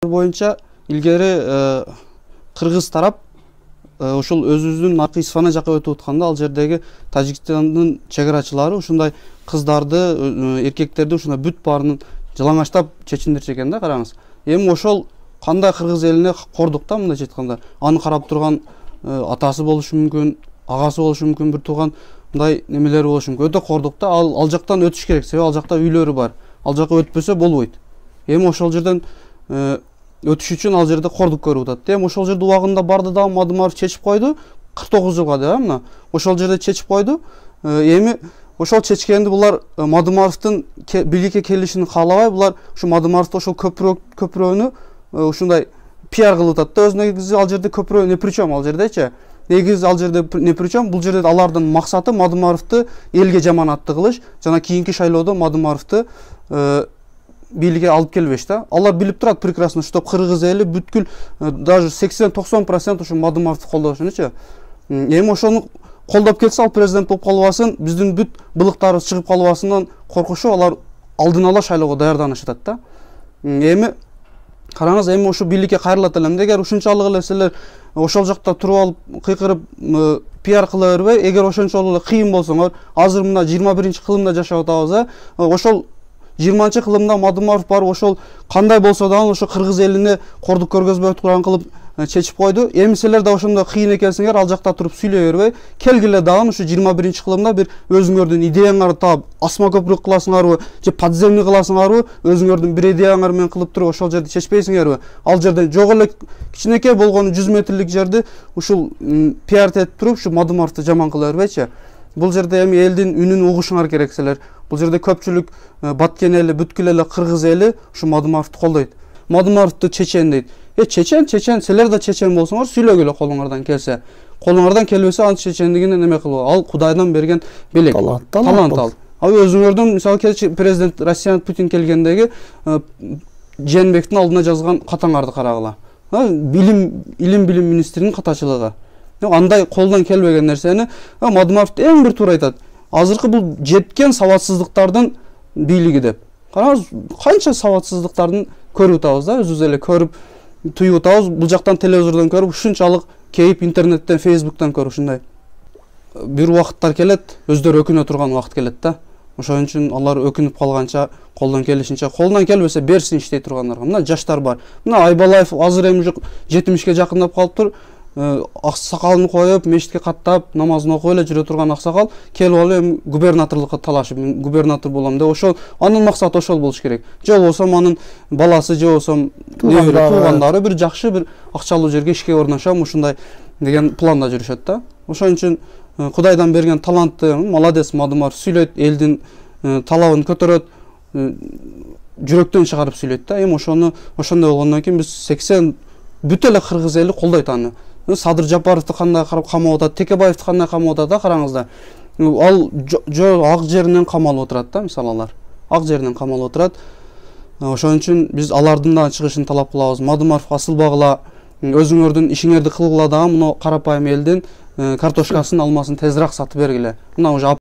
Боюнча илгери кыргыз тарап ошол өзүбүздүн наркы Исфана жака өтүп атканда ал жердеги Тажикстандын чек-арачылары ушундай кыздарды, эркектерди ушундай бүт баарынын жалаңачтап чечиндирчү экен да, караңыз. Эми ошол кандай кыргыз элине кордук да, мындайча айтканда. Аны карап турган атасы болушу мүмкүн, агасы болушу мүмкүн, бир тууган мындай немелери болушу мүмкүн. Өтө кордук да, ал жактан өтүш керек, себеби ал жакта үйлөрү бар. Ал жака өтпөсө болбойт. Эми ошол жерден өтүш үчүн ал жерде кордук көрүп атат. Эми ошол жерде убагында барды да Мадымаров чечип койду. 49 жылга да, мына ошол жерде чечип койду. Эми ошол чечкенди булар Мадымаровдун бийликке келишин каалабай, булар ушу Мадымаровду ошол көпүрөнү ушундай пиар кылып атат да. Өзүнө негизи ал жерде көпүрө не причем ал жердечи. Негизи ал жерде не причем, бул жерде алардын максаты Мадымаровду элге жаман атты кылыш, жана кийинки шайлоодо Мадымаровду бийликке алып келбеш да. Алар билип турат прекрасно, что кыргыз эли бүткүл даже 80-90% ушу Мадымаровду колдошунучу. Эми ошону колдоп келсе, ал президент болуп калбасын, биздин бүт былыктарыбыз чыгып калбасынан коркушуп, алар алдын ала шайлоого даярданышып атат да. Эми караңыз, эми ушу бийликке кайрылат элем. Эгер ушунчалык эле силер ошол жакта туруп алып кыйкырып пиар кыла бербей, эгер ошончолук эле кыйын болсоңор, азыр мына 21-кылымда жашап атабыз, ошол 20-кылымда Мадымаров барып ошол кандай болсо да ошо кыргыз элине кордук көргөзбөй турган кылып чечип койду. Эми силер да ошондой кыйын экенсиңер, ал жакта туруп сүйлөй бербей, келгиле дагы ушу 21-кылымда бир өзүңөрдүн идеяңарды таап, асма көпүрө кыласыңарбы, же подземный кыласыңарбы, өзүңөрдүн бир идеяңар менен кылып туруп ошол жерди чечпейсиңерби? Ал жерде жок эле кичинекей болгону 100 метрлик жерди ушул пиар этип туруп, ушу Мадымаровду жаман кыла бербейчи. Бул жерде эми элдин үнүн угушуңар керек силер. Бул жерде көпчүлүк баткен эли, бүткүл эле кыргыз эли ушу Мадымаровду колдойт. Мадымаровду чечен дейт. Чечен, силер да чечен болсоңор, сүйлөгүлө колуңардан келсе. Колуңардан келбесе, анын чечендигине неме кылып, ал Кудайдан берген белек. Талант ал. Ал өзүңөрдүн, мисалы президент Россиян Путин келгендеги Жээнбектин алдына жазган катаңарды карагыла. Илим билим министринин катачылыгы. Андай колдон келбеген нерсени Мадымаров эң бир туура айтат. Азыркы бул жеткен сабатсыздыктардын бийлиги деп. Караңыз, канча сабатсыздыктардын көрүп атабыз да, өзүбүз эле көрүп туюп атабыз. Бул жактан телевизордон көрүп, ушунчалык кейип интернеттен, фейсбуктан көрүп ушундай. Бир убакыттар келет, өздөрү өкүнө турган убакыт келет да. Ошон үчүн алар өкүнүп калганча, колдон келишинче, колунан келбесе берсин иштей тургандарга. Мына жаштар бар. Мына Айбалаев азыр эми 70-ке жакындап калыптыр. Аксакалын коюп, мечитке каттап, намазын окуп эле жүрө турган аксакал келип алып эми губернаторлукка талашып, губернатор болом деп, ошол анын максаты ошол болуш керек. Же болбосо анын баласы, же болбосо туугандары бир жакшы бир акчалуу жерге ишке орношом, ушундай деген планда жүрүшөт да. Ошон үчүн Кудайдан берген талантты, молодец Мадымаров сүйлөйт, элдин талабын көтөрөт, жүрөктөн чыгарып сүйлөйт да. Эми ошондой болгондон кийин биз 80 бүт эле кыргыз эли колдойт аны. Садыр Жапаровду кандай камап атат, Текебаевди кандай камап атат да, караңыздар. Ал ак жеринен камалып отурат да, мисалы алар. Ак жеринен камалып отурат. Ошон үчүн биз алардын да чыгышын талап кылабыз. Мадымаров асылбагыла, өзүңөрдүн ишиңерди кылгыла дагы, мына карапайым элдин картошкасын, алмасын тезирээк сатып бергиле. Мына уже